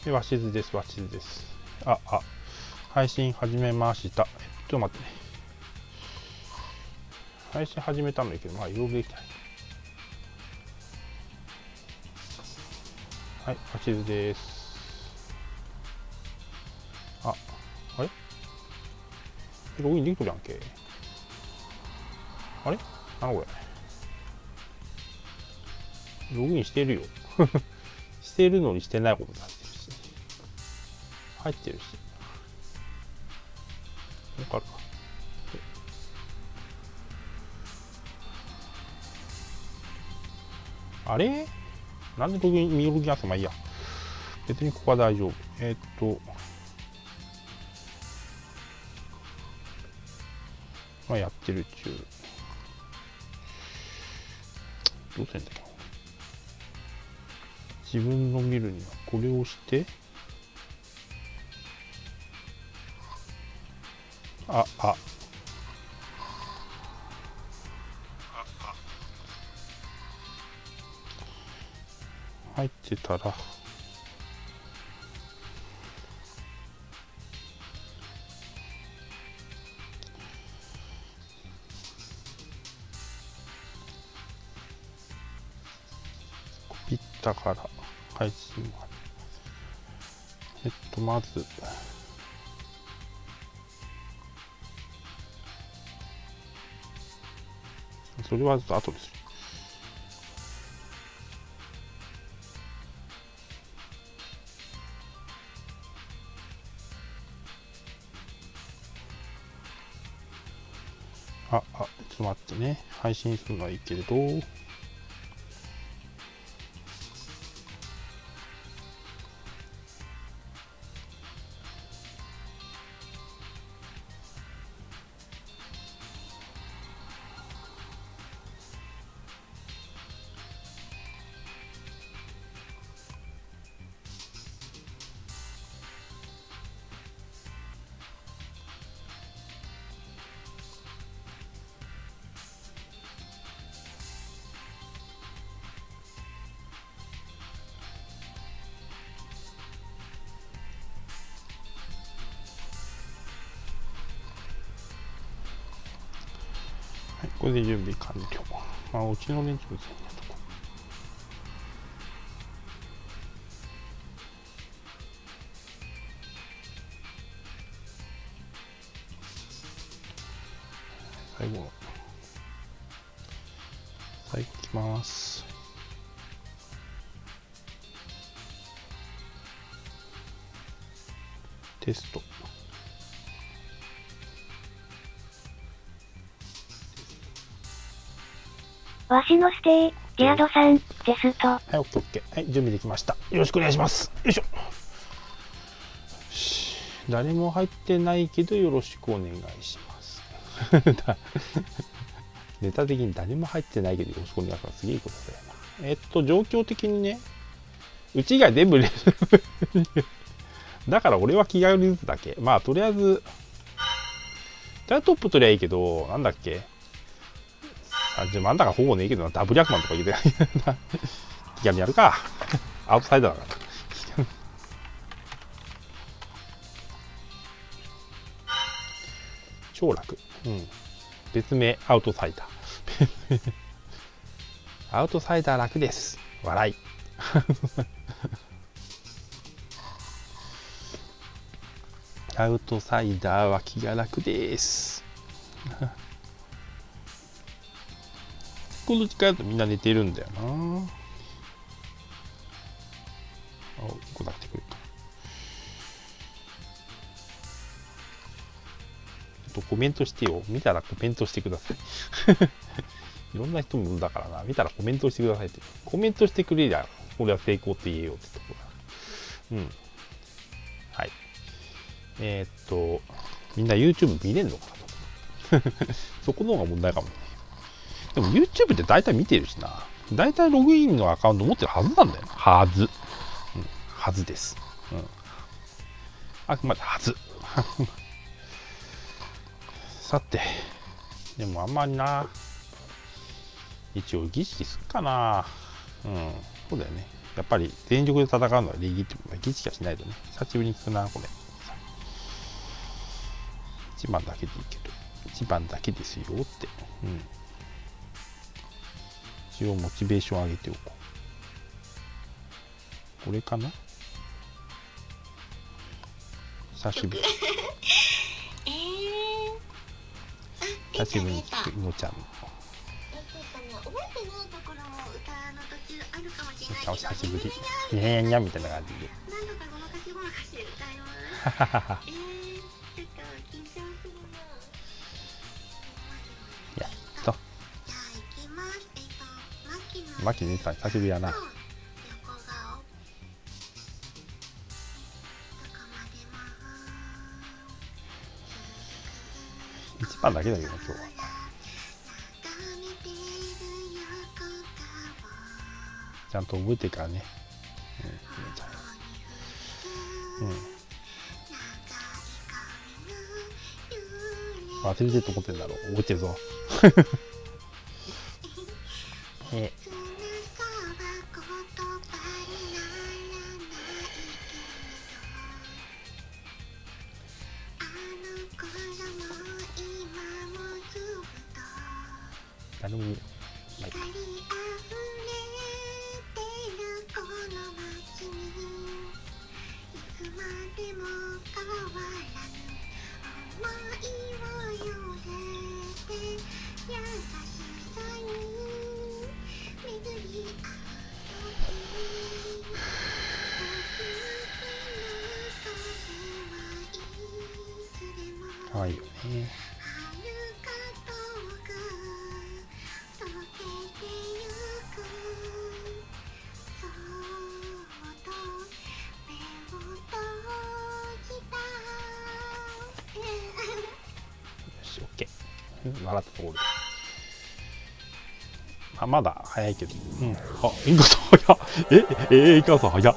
鷲巣です。鷲巣です。配信始めました。ちょっと待ってね。配信始めたのいいけど、まあ、いろいろできない。はい、鷲巣です。あれログインできとるやんけ。あれなんこれ。ログインしてるよ。してるのにしてないことになってるし。入ってるし。わかるか。あれなんでログイン、見ログインやってまあいいや。別にここは大丈夫。まあやってる中。どうするんだっけ。自分の見るにはこれを押して、入ってたら、コピったから配信まで。まず、それは後でする。ちょっと待ってね。配信するのはいいけれど。これで準備完了。うちの連中ですね。最後いきます。テスト。わしのステイ、リアドさん、テスト。はい、オッケーオッケー。はい、準備できました。よろしくお願いします。よいしょ。誰も入ってないけどよろしくお願いします。ネタ的に誰も入ってないけどよろしくお願いします。すげえことだよな。状況的にね、うち以外全部だから俺は気軽に打つだけ。まあとりあえずトップ取りゃいいけど、なんだっけ、30万だからほぼねえけどな、ダブル100万とか言うて気軽にやるか。アウトサイダーだから。超楽。別名アウトサイダー。アウトサイダー楽です。笑い。アウトサイダーは気が楽です。この時間だとみんな寝てるんだよな。1個だけくれた。コメントしてよ。見たらコメントしてください。いろんな人もだからな。見たらコメントしてくださいって。コメントしてくれりゃ、俺は成功って言えよってところだ。はい。みんな YouTube 見れんのかなと。そこの方が問題かもね。でも YouTube って大体見てるしな。大体ログインのアカウント持ってるはずなんだよな。はず。はずです。あくまではず。さて、でもあんまりな。一応儀式すっかな。そうだよね。やっぱり全力で戦うのは礼儀ってことは儀式はしないとね。久しぶりに聞くな、これ。1番だけでいいけど、1番だけですよって。うん。一応モチベーション上げておこう。これかな、久しぶり。久しぶりに聞く、いのちゃんの。お久しぶり。にゃにゃにゃみたいな感じで。はははは。やっと。マキ姉さん久しぶりやな。1番だけだけどね、今日は。ちゃんと覚えてからね。忘れてると思ってんだろう。覚えてるぞ。誰も見る。まあいいか。かわいいよね。笑ったところで、まだ早いけど、インガさん早っ。インガさん早っ。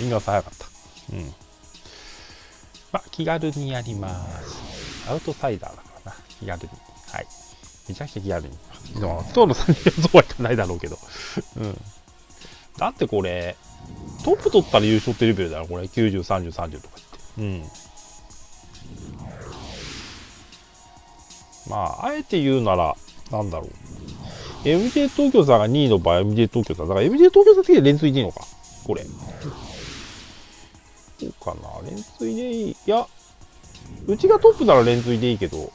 インガさん早かった。気軽にやります。アウトサイダーだからな、気軽に。はい。めちゃくちゃ気軽に。でも、今日の3人そうはいかないだろうけど。だってこれ、トップ取ったら優勝ってレベルだろ、これ。90、30、30とか言って。あえて言うなら、なんだろう。MJ 東京さんが2位の場合、MJ 東京さん。だから MJ 東京さん的には連続でいいのかこれ。そうかな、連続でいい。いや、うちがトップなら連続でいいけど、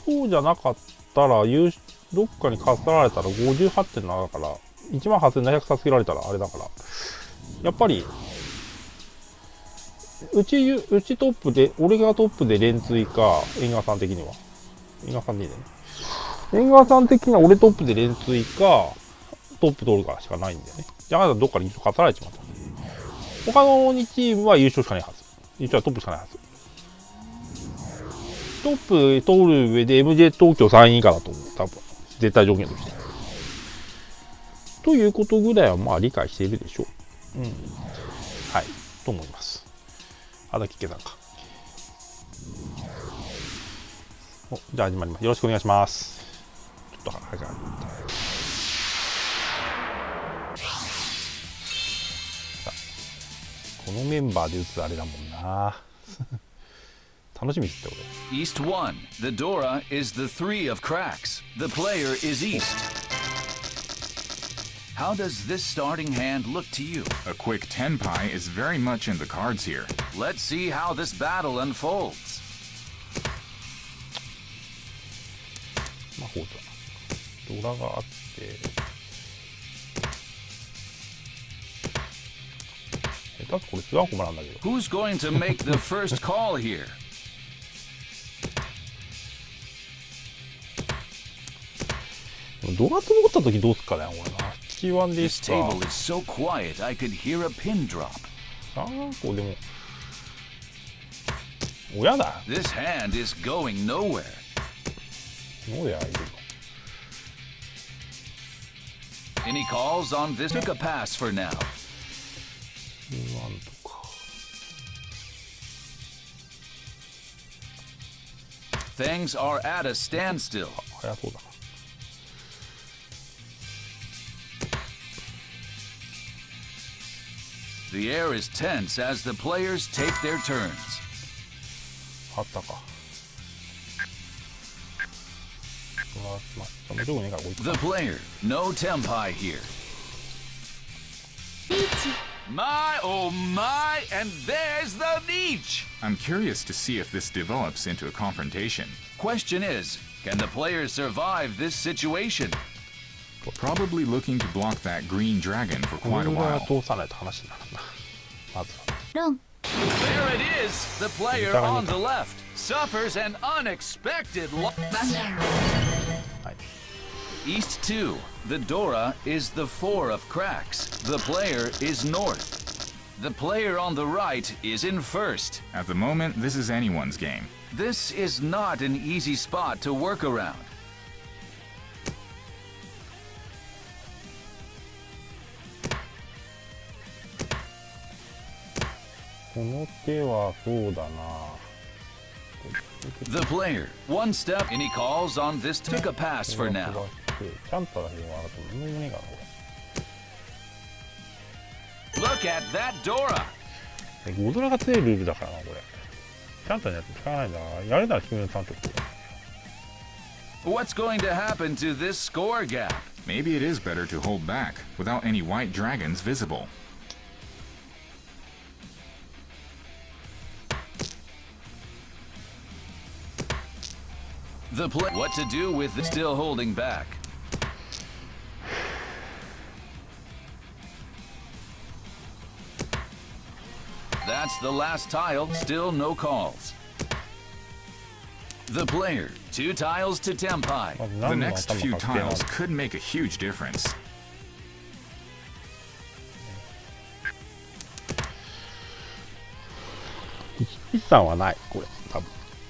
そうじゃなかったら、どっかにかっさられたら 58.7 だから、18,700差つけられたらあれだから、やっぱり、うちトップで、俺がトップで連続か、縁側さん的には。縁側さんでいいね。縁側さん的には俺トップで連続か、トップ取るかしかないんだよね。じゃあ、どっかに勝たられちまった。他の2チームは優勝しかないはず。優勝はトップしかないはず。トップ取る上で MJ 東京3位以下だと思う。多分。絶対条件として。ということぐらいは理解しているでしょう。はい。と思います。あだきけさんか。じゃあ始まります。よろしくお願いします。ちょっと早かった。このメンバーで打つあれだもんな。楽しみですって俺。East 1. The Dora is the 3 of cracks. The player is East. How does this starting hand look to you? A quick 10 pie is very much in the cards here. Let's see how this battle unfolds. 魔法だ。ドラがあって。だってこれスワンコマなんだけど。Who's going to make the first call here? ドラツ残った時どうすっかね、これな。7-1で This すか。table is so quiet I could hear a pin drop. 3個でも。親だ。This hand is going nowhere. ノーヤーいるの。Any calls on this? Took a pass for now. 1とか。Things are at a standstill. 早そうだな。The air is tense as the players take their turns. あったか。まあ、その上ねが置いて The player, no tempai here. My, oh my, and there's the niche! I'm curious to see if this develops into a confrontation. Question is, can the players survive this situation? Probably looking to block that green dragon for この quite a ぐらいは while. 通さないと話になるな。まずは。ロン。 There it is! The player on the left suffers an unexpected loss. はい。 East 2. The Dora is the 4 of cracks. The player is north. The player on the right is in first. At the moment, this is anyone's game. This is not an easy spot to work around. この手はそうだな。 The player, one step, and he calls on this. Took a pass for now. ちゃんとだけはあると何もねえかな、こ Look at that Dora. れ。ゴドラが強いルールだからな、これ。ちゃんとのやつ使わないんだから、やるなら君のちゃんと。 What's going to happen to this score gap? Maybe it is better to hold back without any white dragons visible. The play. What to do with the still holding back? That's the last tile. Still no calls. The player, 2 tiles to tempai. まず The 何の next 頭 few かけな tiles could make a huge difference. 1はない、これ、多分。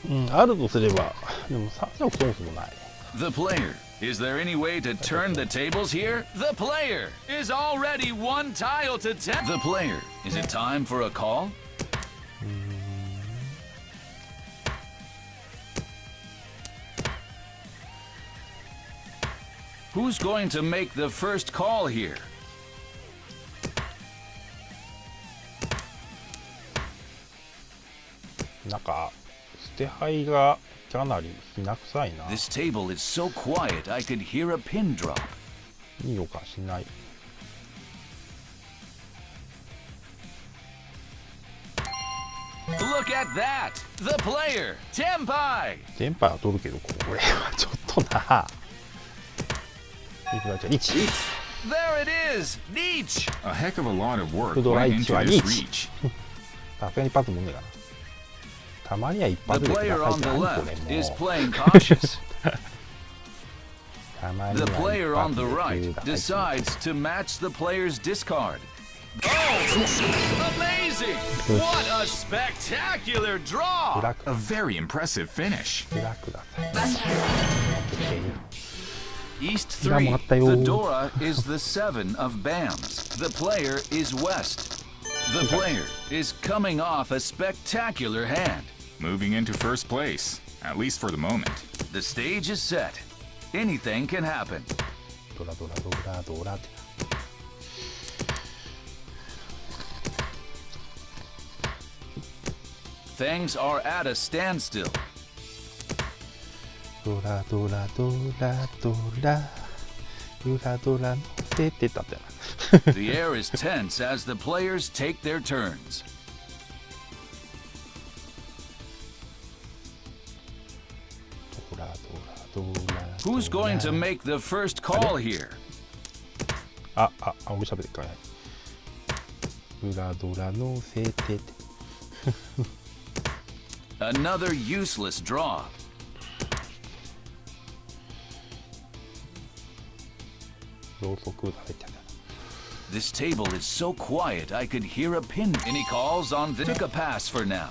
うん、あるとすれば、でも3色そもそもない。 The player. Is there any way to turn the tables here? The player is already 1 tile to 10. The player. Is it time for a call? Who's going to make the first call here? なんか、捨て牌がかなりきな臭いな。 This table is so quiet I could hear a pin drop. いい予感しない。 Look at that! The player, Tempai! 電波は取るけど、これはちょっとな。いくらじゃ、1。 There it is! Nietzsche! A heck of a lot of work Good went right, into right. this reach. さすがに一発もんねえかな。たまには一 The 発でくだ player さい on って the 何こ left れ is もう。 playing cautious. たまに The は player 一 on 発 the で right くださいって decides to match the player's discard. Oh! Amazing! What a spectacular く draw! らく A very impressive finish. くらください。 East 今 3. もあったよ。 The Dora is the 7 of bams. The player is West. The player is coming off a spectacular hand. Moving into first place, at least for the moment. The stage is set. Anything can happen. ドラドラドラドラって。 Things are at a standstill. ドラドラドラドラドラドラのせってたってな。 The air is tense as the players take their turns. ドラドラドラ。 Who's going to make the first call here? 俺喋ってかない。ドラドラのせてて。 Another useless draw. ろうそくだれてた。 This table is so quiet I could hear a pin. Any calls on this? Took a pass for now.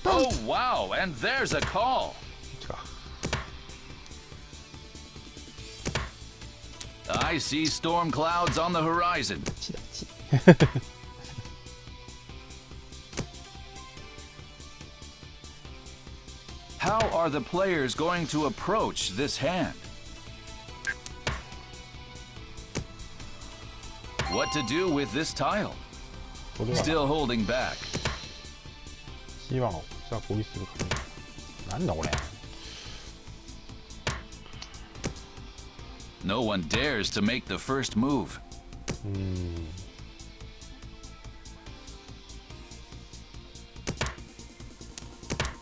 Oh wow, and there's a call. 違う。 I see storm clouds on the horizon. チだチ。 How are the players going to approach this hand? What to do with this tile? これは Still holding back. C1 をじゃあ攻撃するかな。なんだこれ。No one dares to make the first move.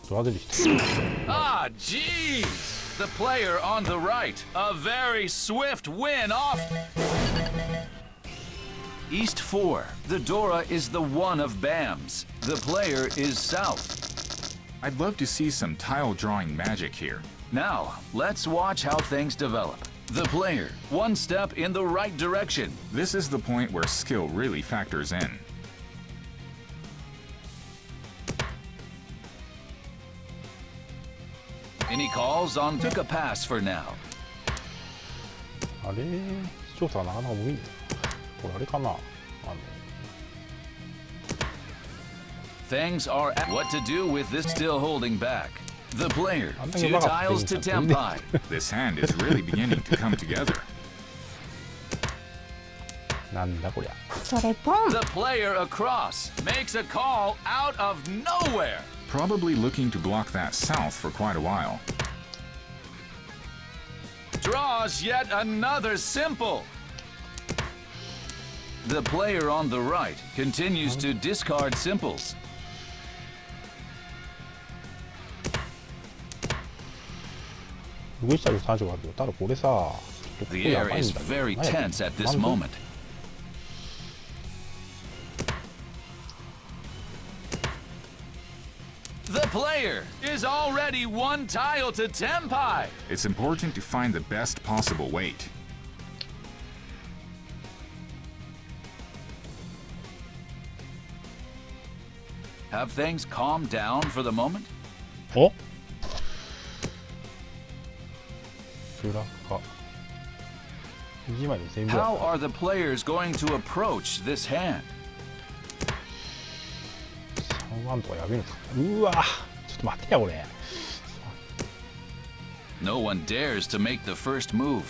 ドア出てきた。 Ah, jeez! The player on the right. A very swift win off. East 4. The Dora is the one of BAMs. The player is south. I'd love to see some tile drawing magic here. Now, let's watch how things develop. The player, one step in the right direction. This is the point where skill really factors in. Any calls on took a pass for now. あれ視聴者はなかなか無理だよ。これあれかな。Things are at what to do with this still holding back. The player, 2 tiles to Tempai. This hand is really beginning to come together. なんだこりゃ。それポン。 The player across makes a call out of nowhere. Probably looking to block that south for quite a while. Draws yet another simple. The player on the right continues to discard simples. 上下で3色あるけど、ただこれさ、どこ The や air ばいん is だけど very 何や tense at って this んの moment. The player is already 1 tile to Tempai. It's important to find the best possible weight. Have things calmed down for the moment? おフラカ1枚で1000秒 How are the players going to approach this hand? 3万とかやべえのかうわちょっと待ってやこれ No one dares to make the first move.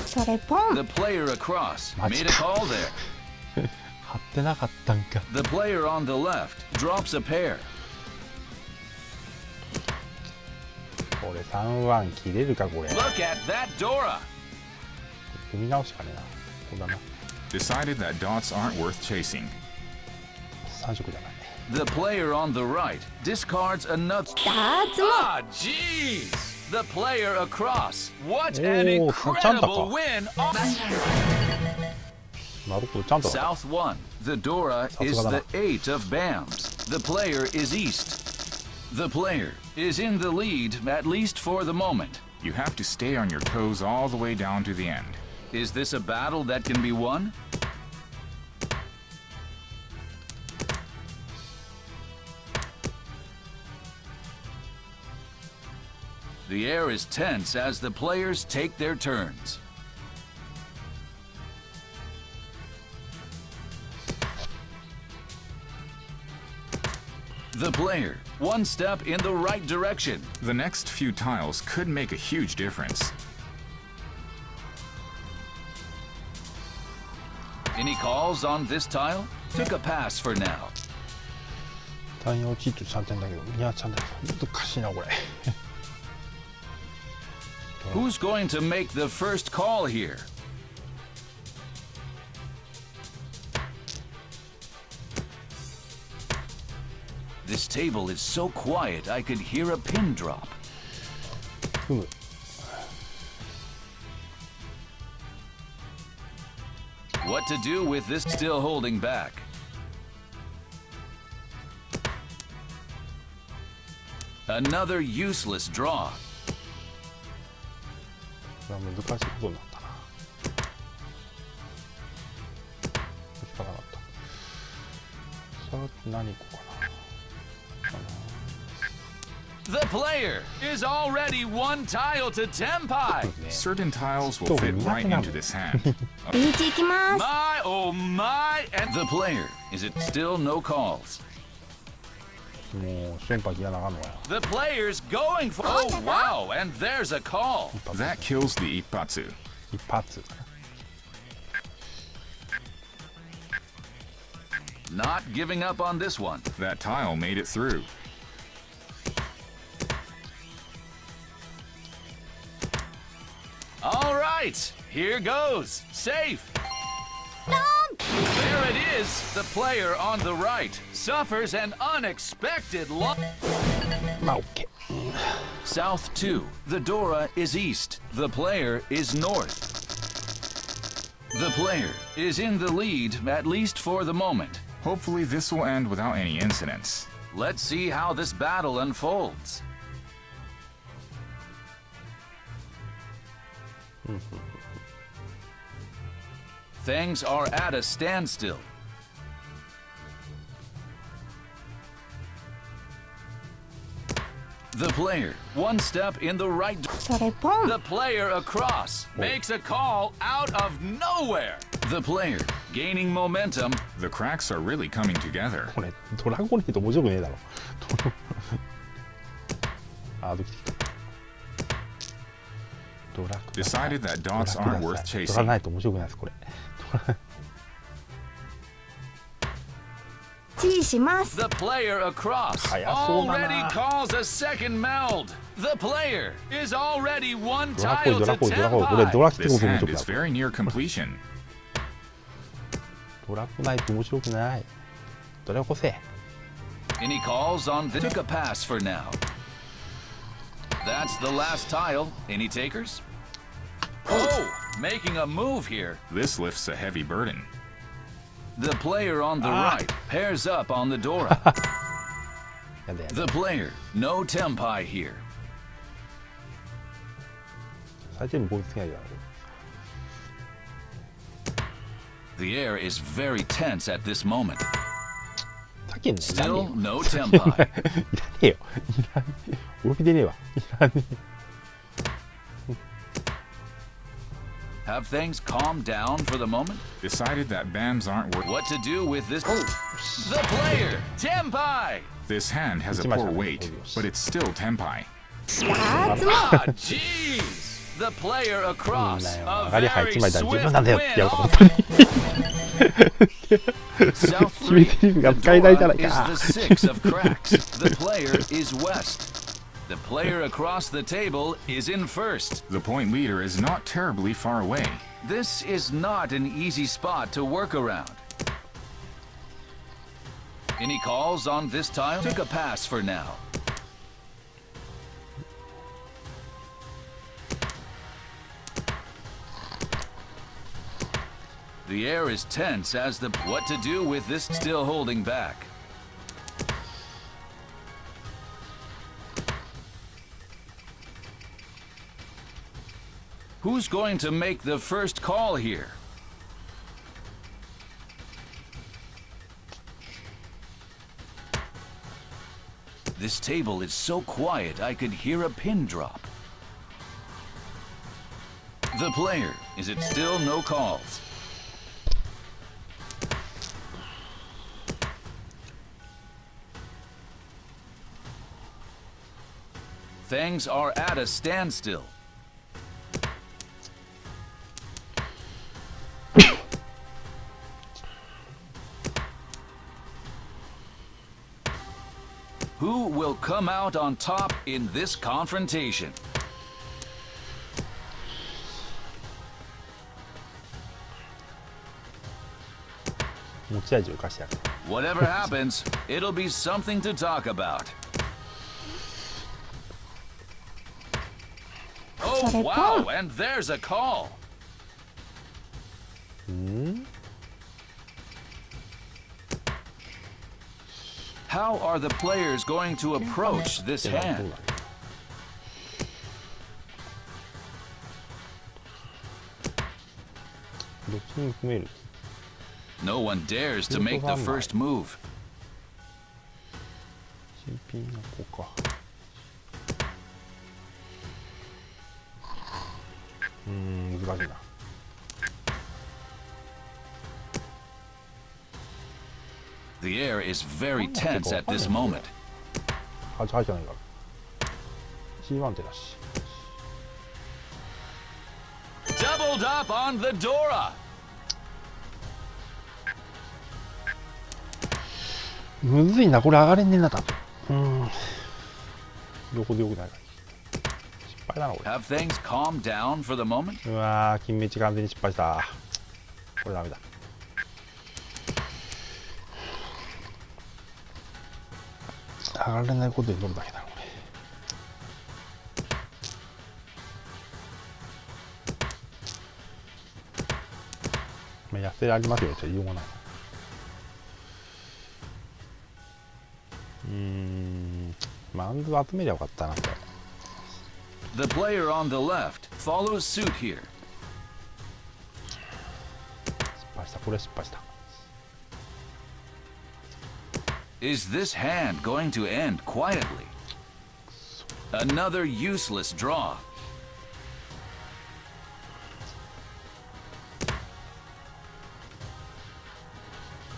それポン。 The player across マジ made か a call there. 貼ってなかったんか The player on the left drops a pair. これ3ワン切れるかこれ Look at that Dora. 組み直しかねえなここだな Decided that dots aren't worth chasing. 3色じゃない The player on the right discards another. ダーツも。 Ah, jeez! The player across. What an Oh, incredible Chantaka. win! なるほどちゃんとだ South 1. The Dora is Satsugada. the 8 of BAMs. The player is East. The player is in the lead, at least for the moment. You have to stay on your toes all the way down to the end. Is this a battle that can be won? The air is tense as the players take their turns. The player, one step in the right direction. The next few tiles could make a huge difference. Any calls on this tile? Took a pass for now. 単用チートちゃんちゃんだけどいやちゃんだけど難しいなこれ Who's going to make the first call here? This table is so quiet I could hear a pin drop. 組む What to do with this still holding back? Another useless draw. これは難しいことになったな引かなかったさあ何行こうかな The player is already 1 tile to Tempai. Certain tiles will fit right into this hand. リーチ行きます。 My, oh my, and the player. Is it still no calls? もう先輩嫌なあかんのや The player's going for. Oh wow, and there's a call. That kills the Ippatsu. 一発かな。 Not giving up on this one. That tile made it through. All right, here goes. Safe. There it is. The player on the right suffers an unexpected loss. まあ OK。 South 2. The Dora is east. The player is north. The player is in the lead, at least for the moment. Hopefully this will end without any incidents. Let's see how this battle unfolds. Things are at a standstill. The player, one step in the right. それポン The player across makes a call out of nowhere. The player, gaining momentum. The cracks are really coming together. これドラゴンヘッド面白くねえだろ。あ、できてきた。ドラク Decided that dots aren't worth ドラ chasing. ないと面白くないですこれ。チーします The player across 早そうだな。 already calls a second meld. The player is already one ドラコイ tile ドラ to コイドラコイこれド 10. ラ来て This こと面 hand 白く is ない。 very near completion. ドラコないと面白くない。ドラコせ。 Any calls on this? Took a pass for now. That's the last tile. Any takers? Oh, making a move here. This lifts a heavy burden. The player on the right pairs up on the Dora. やだやだ。 The player, no tempai here. 最低にボールつけないでやる。 The air is very tense at this moment. さっきのいらねえ Still よ。 no い tempai. らねえよ。いらねえ。動き出ねえわ。いらねえ。 Have things calmed down for the moment? Decided that bams aren't worth. What to do with this? The player, tempai. This hand has a poor weight, but it's still tempai. ダーツも Ah, jeez. The player across. 上 A がり牌 very 1枚だ。十分 swift なんだよってや win ると本 off. 当に。 South 決め 3. 台詞が The 使えないじゃ Dora ない is か。 the 6 of cracks. The player is west. The player across the table is in first. The point leader is not terribly far away. This is not an easy spot to work around. Any calls on this tile? Took a pass for now. The air is tense as the what to do with this still holding back. Who's going to make the first call here? This table is so quiet I could hear a pin drop. The player, is it still no calls? Things are at a standstill. Who will come out on top in this confrontation? 持ち味を生かしてやる。 Whatever happens, it'll be something to talk about. Oh, wow, and there's a call. How are the players going to approach this どう hand? だ。 どっちに組める。 No one dares to make the first move. 新品の子か。難しいな。 The air is very tense at this moment. 8入ってないから。C1 手だし。doubled up on the Dora. むずいな、これ上がれんねんな、多分。どこでよくないか。失敗だな、これ。Have things calmed down for the moment? うわー、金メッチ完全に失敗した。これダメだ。上がらないことに乗るだけだろ、これ。まあ、痩せられますよ、じゃ言いようがない。マンズ集めりゃよかったな、これ。The player on the left follows suit here. 失敗した、これ失敗した。Is this hand going to end quietly? Another useless draw.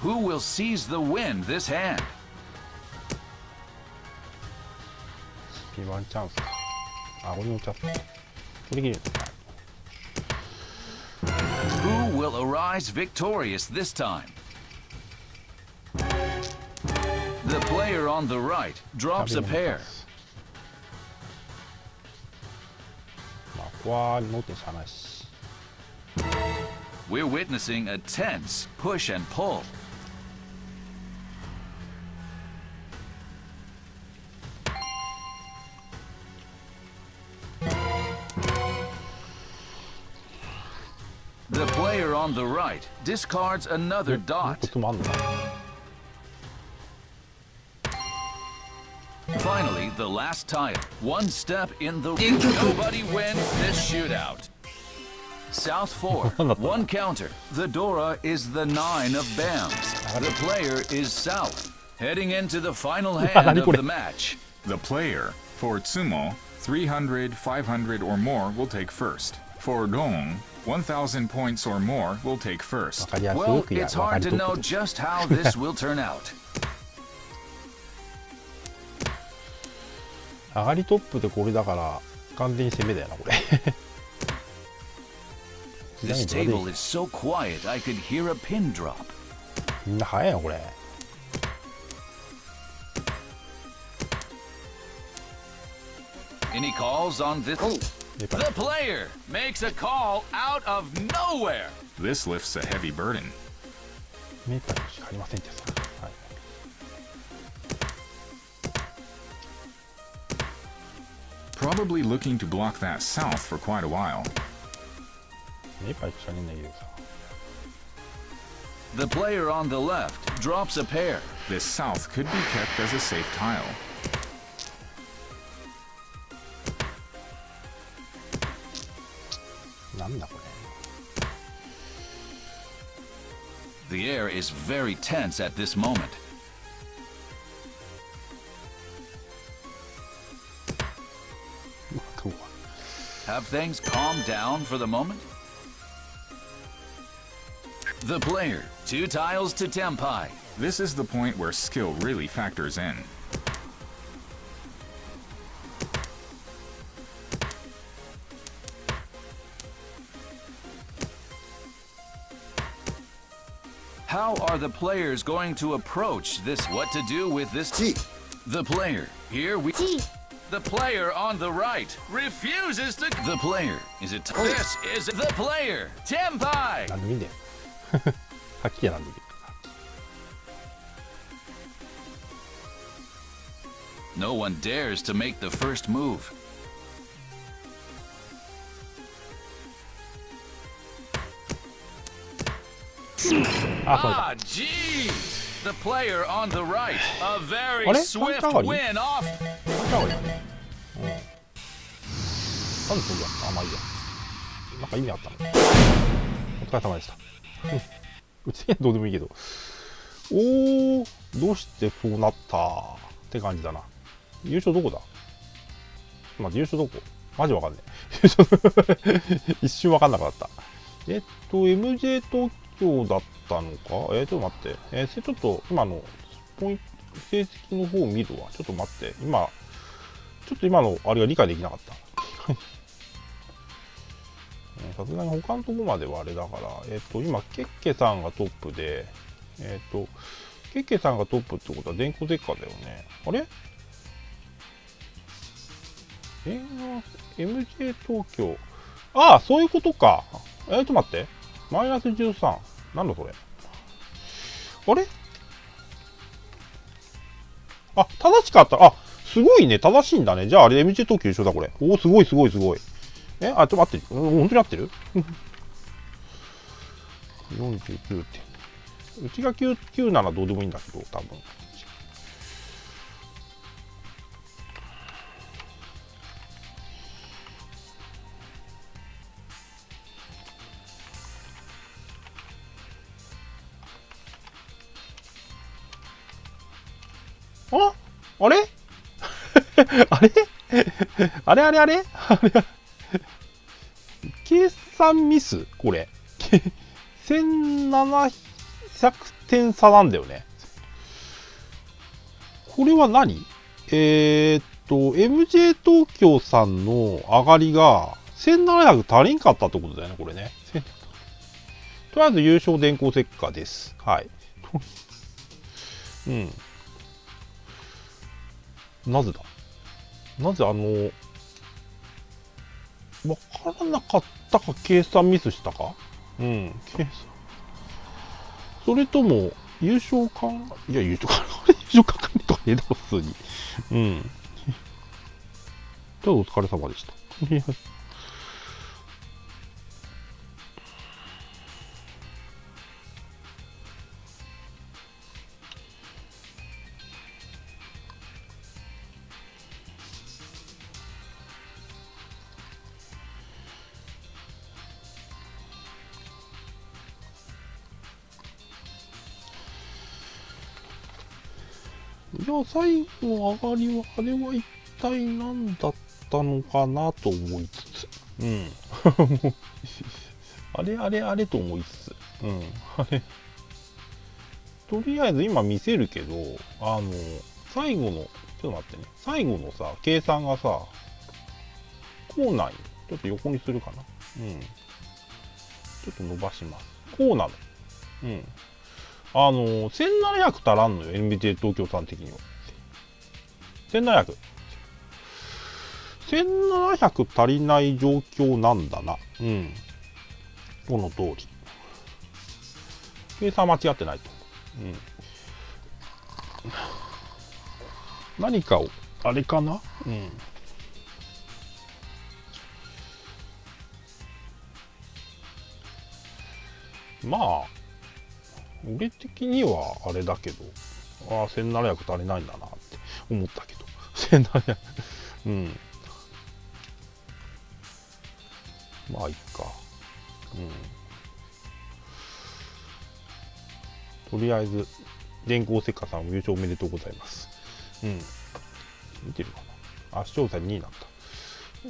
Who will seize the win this hand? ピンワンチャンス。あ、これのチャンス。これきれい。Who will arise victorious this time? The player on the right drops a pair. まあ、ここは乗ってしゃあないし。We're witnessing a tense push and pull. The player on the right discards another dot. こっちもあんのか。Finally, the last tile. One step in the... Nobody wins this shootout. South 4, one counter. The Dora is the 9 of Bams. The player is South. Heading into the final hand of the match. The player, for Tsumo, 300, 500 or more will take first. For Dong, 1,000 points or more will take first. Well, it's hard to know just how this will turn out. 上がりトップでこれだから完全に攻めだよな、これ。This table is so quiet I could hear a pin drop. みんな早いよ、これ。Any calls on this? The player makes a call out of nowhere. This lifts a heavy burden. メーターしかありませんってさ。はい。Probably looking to block that south for quite a while. メーパーしかねえんだけどさ。The player on the left drops a pair. This south could be kept as a safe tile. The air is very tense at this moment. Have things calmed down for the moment? The player, 2 tiles to Tempai. This is the point where skill really factors in. How are the players going to approach this? What to do with this? The player, here we... The player on the right refuses to... The player, is it... This is the player, Tempai! なんでもいいんだよ。はっきりやなんでもいい。No one dares to make the first move. Ah, jeez! The player on the right, a very swift win off. なんでそうじゃん。あ、まあいいや。なんか意味あったの。お疲れ様でした。うちにはどうでもいいけど。おー、どうしてそうなったって感じだな。優勝どこだ？まず優勝どこ？マジわかんねえ。一瞬わかんなかった。MJ 東京だったのか？ちょっと待って。ちょっと今のポイント成績の方を見るわ。ちょっと待って。ちょっと今のあれが理解できなかった。さすがに他のとこまではあれだから、今、ケッケさんがトップで、ケッケさんがトップってことは電光石火だよね。あれMJ 東京。ああ、そういうことか。ちょっと待って。マイナス13。なんだそれ。あれあ、正しかった。あ、すごいね。正しいんだね。じゃああれ MJ 東京一緒だ、これ。おお、すごいすごいすごい。ちょっと待って。本当に合ってる49点。うちが9ならどうでもいいんだけど、多分。あれあれあれあれあれあれ計算ミスこれ。1700点差なんだよね。これは何MJ 東京さんの上がりが1700足りんかったってことだよね、これね。とりあえず優勝電光石火です。はい。うん。なぜだなぜわからなかったか計算ミスしたかうん、計算。それとも、優勝かいや、優勝か優勝かかんとかねえだろ、普通に。うん。じゃあ、お疲れ様でした。じゃあ最後の上がりはあれは一体何だったのかなと思いつつ、うん、あれあれあれと思いつつ、うん、あれとりあえず今見せるけど、最後のちょっと待ってね、最後のさ計算がさこうなんよ。ちょっと横にするかな、うん、ちょっと伸ばします。こうなの、うん。1700足らんのよ、MJ 東京さん的には。1700。1700足りない状況なんだな。うん。この通り。計算間違ってないと。うん。何かを、あれかなうん。まあ、俺的にはあれだけど、1700足りないんだなって思ったけど、1700、うん。まあ、いっか。うん。とりあえず、電光石火さん優勝おめでとうございます。うん。見てるかな視聴者2位になった。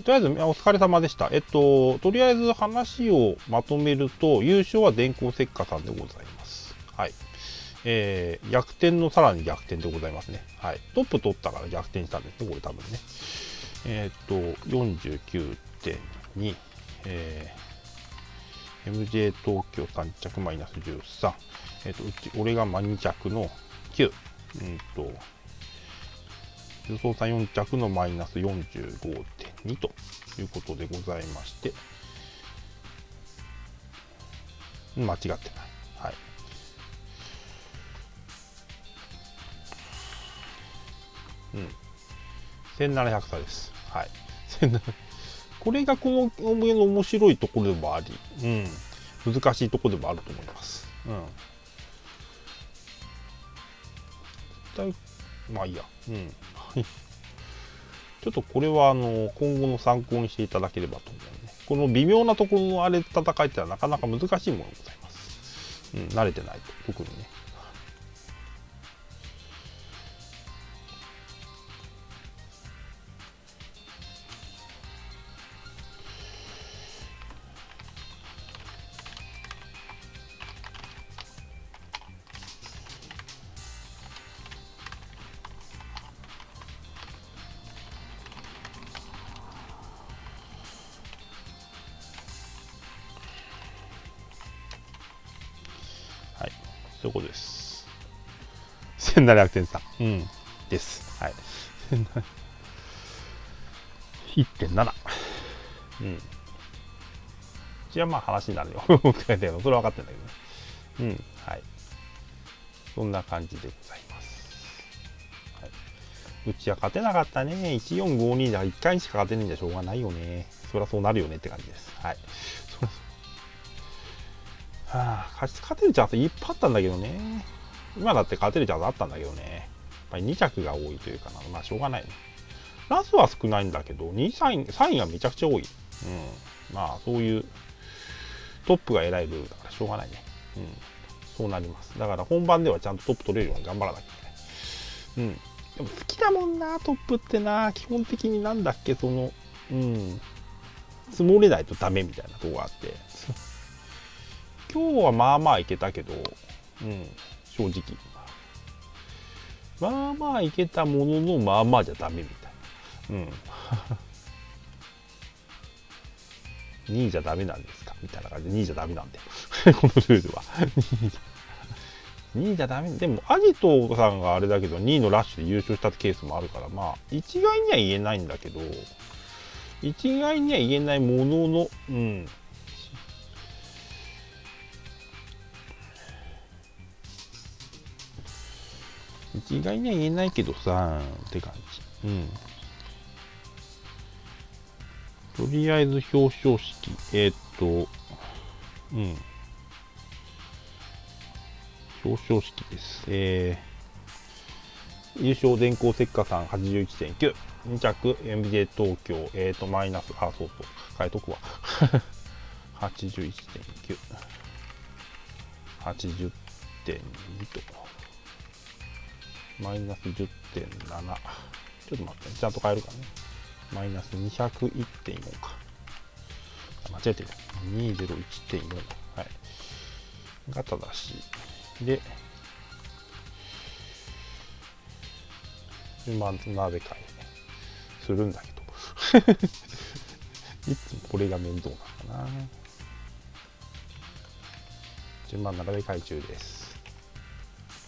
とりあえず、お疲れ様でした。とりあえず話をまとめると、優勝は電光石火さんでございます。はい。逆転のさらに逆転でございますね。はい。トップ取ったから逆転したんですね、これ多分ね。49.2、MJ 東京3着マイナス13、俺が2着の9、予想さん4着のマイナス 45.2 ということでございまして、間違ってない。はい。1700差です。はい。これがこの上の面白いところでもあり、難しいところでもあると思います。まあいいや。ちょっとこれは今後の参考にしていただければと思うね。この微妙なところのあれ戦いってのはなかなか難しいものでございます。慣れてないと特にね。そういうことです。1700点差。です。はい。1.7。一応まあ話になるよ。それは分かってるんだけどね。はい。そんな感じでございます。はい、うちは勝てなかったね。1452だから1回しか勝てないんじゃしょうがないよね。そりゃそうなるよねって感じです。はい。勝てるチャンスいっぱいあったんだけどね。今だって勝てるチャンスあったんだけどね。やっぱり2着が多いというかな。まあしょうがないね。ラスは少ないんだけど、2位、3位がめちゃくちゃ多い。まあそういうトップが偉いルールだからしょうがないね。そうなります。だから本番ではちゃんとトップ取れるように頑張らなきゃいけない。でも好きだもんな、トップってな。基本的になんだっけ、積もれないとダメみたいなとこがあって。今日はまあまあいけたけど、正直。まあまあいけたものの、まあまあじゃダメみたいな。2位じゃダメなんですかみたいな感じで、2位じゃダメなんだよ。このルールは。2位じゃダメ。でも、アジトさんがあれだけど、2位のラッシュで優勝したケースもあるから、まあ、一概には言えないんだけど、一概には言えないものの、一概には言えないけどさ、って感じ。とりあえず表彰式。表彰式です。優勝電光石火さん 81.9。2着 MJ 東京、マイナス、そうそう、変えとくわ。81.9。80.2 と。マイナス 10.7。ちょっと待って、ね、ちゃんと変えるからね。マイナス 201.4 か。間違えてる。201.4。はい。が正しい。で、順番なぜかするんだけど。いつもこれが面倒なのかな。順番並べ替え中です。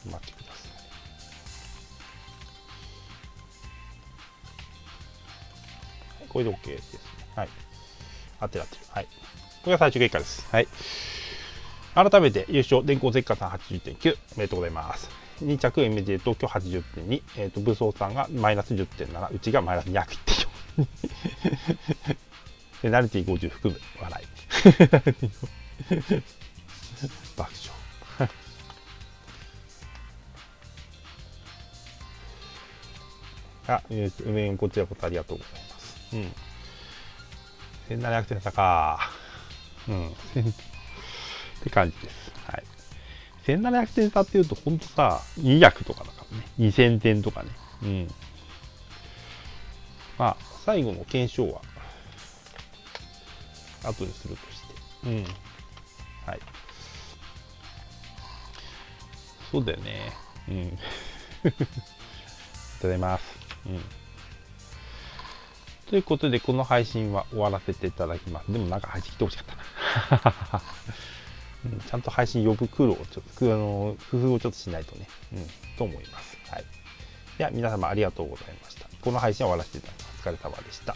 お待ちください。これで OK ですね。はい。合ってる。はい。これが最終結果です。はい。改めて優勝、電光石火さん 80.9。おめでとうございます。2着 MJ 東京 80.2。武装さんがマイナス 10.7。うちがマイナス 201.4。ペナルティ50含む。笑い。爆笑。こちらこそありがとうございます。1700点差か。って感じです。はい。1700点差っていうと、ほんとさ、200とかだからね。2000点とかね。まあ、最後の検証は、後にするとして。はい。そうだよね。ありがとうございます。ということで、この配信は終わらせていただきます。でもなんか配信来てほしかったな。ちゃんと配信呼ぶ工夫をちょっとしないとね。と思います。はい。では皆様ありがとうございました。この配信は終わらせていただきます。お疲れ様でした。